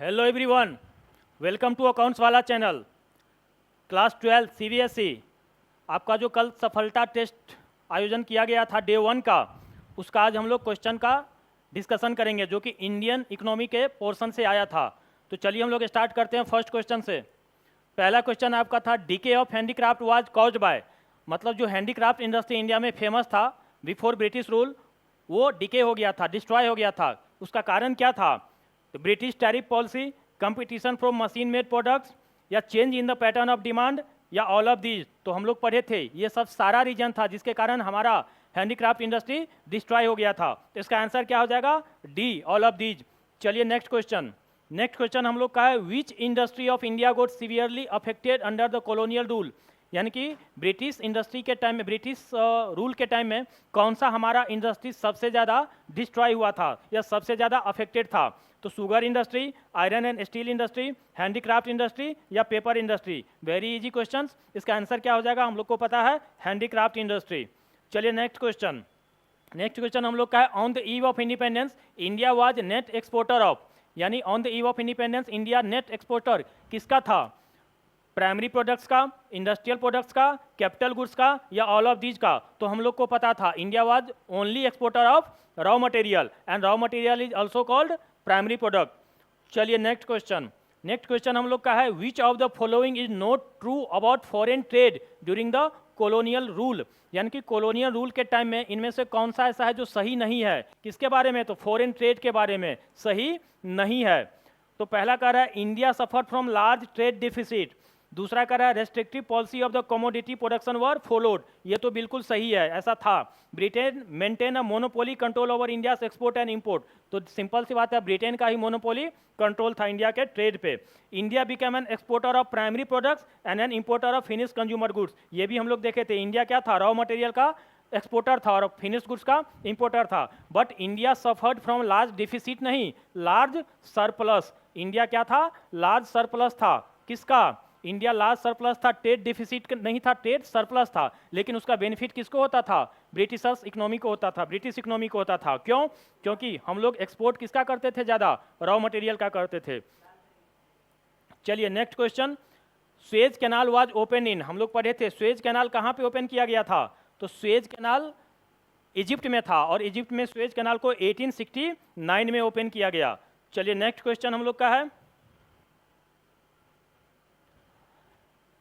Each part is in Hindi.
Hello everyone, welcome to accounts वाला चैनल। क्लास 12 सीबीएसई आपका जो कल सफलता टेस्ट आयोजन किया गया था डे 1 का, उसका आज हम लोग क्वेश्चन का डिस्कशन करेंगे जो कि इंडियन इकोनॉमी के पोर्शन से आया था। तो चलिए हम लोग स्टार्ट करते हैं फर्स्ट क्वेश्चन से। पहला क्वेश्चन आपका था DK of handicraft was caused by, मतलब जो हैंडीक्राफ्ट इंडस्ट्री इंडिया में फेमस था बिफोर ब्रिटिश रूल, वो डिके हो गया था, डिस्ट्रॉय हो गया था। उसका कारण क्या था? तो British tariff policy, competition from machine made products, या change in the pattern of demand, या ऑल ऑफ दीज। तो हम लोग पढ़े थे ये सब सारा रीजन था जिसके कारण हमारा हैंडीक्राफ्ट इंडस्ट्री डिस्ट्रॉय हो गया था। तो इसका आंसर क्या हो जाएगा? D, all of these. चलिए नेक्स्ट क्वेश्चन। नेक्स्ट क्वेश्चन हम लोग का है विच industry of India got severely affected under the colonial rule, यानी कि ब्रिटिश इंडस्ट्री के टाइम में, ब्रिटिश रूल के टाइम में कौन सा हमारा इंडस्ट्री सबसे ज़्यादा डिस्ट्रॉय हुआ था या सबसे ज़्यादा अफेक्टेड था? तो sugar industry, iron and steel industry, handicraft industry, या paper industry. Very easy question. इसका आंसर क्या हो जाएगा? हम लोग को पता है हैंडीक्राफ्ट इंडस्ट्री। चलिए नेक्स्ट क्वेश्चन। नेक्स्ट क्वेश्चन हम लोग का है on the eve of independence India was net exporter of, यानी on the eve of independence India net exporter किसका था? प्राइमरी प्रोडक्ट्स का, इंडस्ट्रियल प्रोडक्ट्स का, कैपिटल गुड्स का, या ऑल ऑफ दीज का? तो हम लोग को पता था India was only exporter of raw material, and raw material is also called primary product. चलिए नेक्स्ट क्वेश्चन। नेक्स्ट क्वेश्चन हम लोग का है which of the following is not true about foreign trade during the colonial rule, यानी कि कॉलोनियल रूल के टाइम में इनमें से कौन सा ऐसा है जो सही नहीं है? किसके बारे में? तो फॉरेन ट्रेड के बारे में सही नहीं है। तो पहला कह रहा है India suffer from large trade deficit, दूसरा कह रहा है restrictive policy of the commodity production were followed, ये तो बिल्कुल सही है, ऐसा था। Britain maintain a monopoly control over India export and import, तो सिंपल सी बात है ब्रिटेन का ही मोनोपोली कंट्रोल था इंडिया के ट्रेड पे। India become an exporter of primary products and an importer of finish consumer goods, ये भी हम लोग देखे थे। इंडिया क्या था? रॉ मटेरियल का एक्सपोर्टर था और फिनिश गुड्स का इंपोर्टर था। But India suffered from large deficit नहीं, लार्ज सरप्लस। इंडिया क्या था? लार्ज सरप्लस था। किसका? इंडिया लार्ज सरप्लस था, ट्रेड डिफिसिट नहीं था, ट्रेड सरप्लस था। लेकिन उसका बेनिफिट किसको होता था? ब्रिटिशर्स इकोनॉमी को होता था, ब्रिटिश इकोनॉमी को होता था। क्यों? क्योंकि हम लोग एक्सपोर्ट किसका करते थे? ज़्यादा रॉ मटेरियल का करते थे। चलिए next question. Suez canal was open in, हम लोग पढ़े थे सुएज कैनाल कहाँ पे ओपन किया गया था? तो सुएज कैनाल इजिप्ट में था, और इजिप्ट में सुएज कैनाल को 1869 में ओपन किया गया। चलिए नेक्स्ट क्वेश्चन हम लोग का है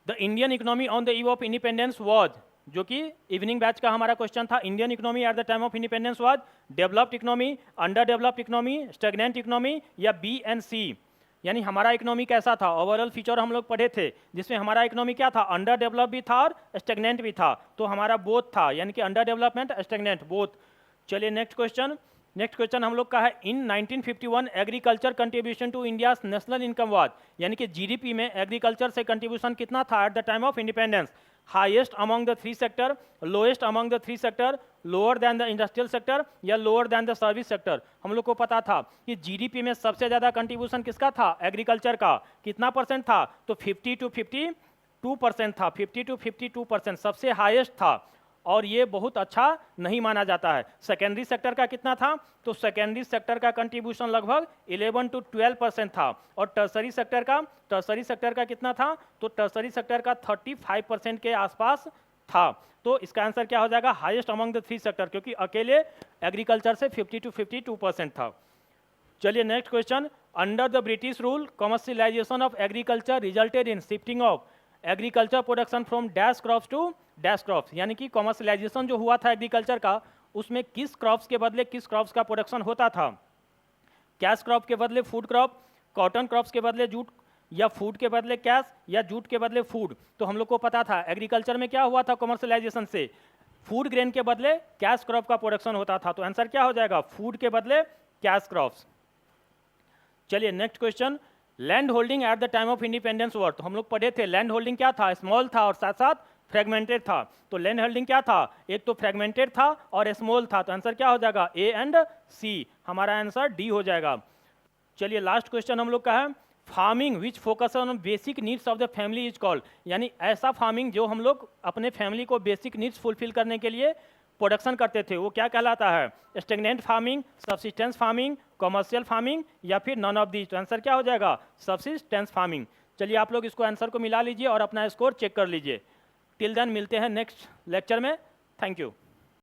the Indian economy on the eve of independence was, जो कि इवनिंग बैच का हमारा क्वेश्चन था। Indian economy eight the time of independence was developed economy, under developed economy, stagnant economy, या बी एंड सी, यानी हमारा इकोनॉमी कैसा था? ओवरऑल फीचर हम लोग पढ़े थे जिसमें हमारा इकोनॉमी क्या था? अंडर डेवलप भी था और स्टेगनेंट भी था। तो हमारा बोथ था, यानी कि अंडर डेवलपमेंट, स्टेगनेंट, बोथ। चलिए नेक्स्ट क्वेश्चन। नेक्स्ट क्वेश्चन हम लोग का है in 1951 agriculture contribution to India national income was, यानी कि जीडीपी में एग्रीकल्चर से कंट्रीब्यूशन कितना था at the time of independence? Highest among the three sector, lowest among the three sector, lower than the industrial sector, या lower than the service sector? हम लोग को पता था कि जीडीपी में सबसे ज़्यादा कंट्रीब्यूशन किसका था? एग्रीकल्चर का। कितना परसेंट था? तो 50 to 52% था, 50 to 52% सबसे हाईएस्ट था, और ये बहुत अच्छा नहीं माना जाता है। सेकेंडरी सेक्टर का कितना था? तो सेकेंडरी सेक्टर का कंट्रीब्यूशन लगभग 11 to 12% था, और टर्सरी सेक्टर का कितना था? तो टर्सरी सेक्टर का 35% के आसपास था। तो इसका आंसर क्या हो जाएगा? Highest among the three sector, क्योंकि अकेले एग्रीकल्चर से 50 to 52% था। चलिए next question. Under the British rule commercialisation of agriculture resulted in shifting of agriculture production from dash crops to dash crops, यानी कि कमर्शियलाइजेशन जो हुआ था एग्रीकल्चर का, उसमें किस क्रॉप्स के बदले किस क्रॉप्स का प्रोडक्शन होता था? कैश क्रॉप के बदले फूड क्रॉप, कॉटन क्रॉप्स के बदले जूट, या फूड के बदले कैश, या जूट के बदले फूड? तो हम लोग को पता था एग्रीकल्चर में क्या हुआ था कमर्शियलाइजेशन से? फूड ग्रेन के बदले कैश क्रॉप का प्रोडक्शन होता था। तो आंसर क्या हो जाएगा? फूड के बदले कैश क्रॉप्स। चलिए next question. Land holding at the time of independence were, तो हम लोग पढ़े थे लैंड होल्डिंग क्या था? स्मॉल था और साथ साथ फ्रेगमेंटेड था। तो लैंड होल्डिंग क्या था? एक तो फ्रेगमेंटेड था और स्मॉल था। तो आंसर क्या हो जाएगा? ए एंड सी, हमारा आंसर डी हो जाएगा। चलिए लास्ट क्वेश्चन हम लोग का है farming which focus on basic needs of the family is called, यानी ऐसा फार्मिंग जो हम लोग अपने फैमिली को बेसिक नीड्स फुलफिल करने के लिए प्रोडक्शन करते थे वो क्या कहलाता है? Stagnant farming, subsistence farming, commercial farming या फिर नॉन ऑफ दी? तो आंसर क्या हो जाएगा? Subsistence farming. चलिए आप लोग इसको आंसर को मिला लीजिए और अपना स्कोर चेक कर लीजिए। टिल देन मिलते हैं नेक्स्ट लेक्चर में। Thank you.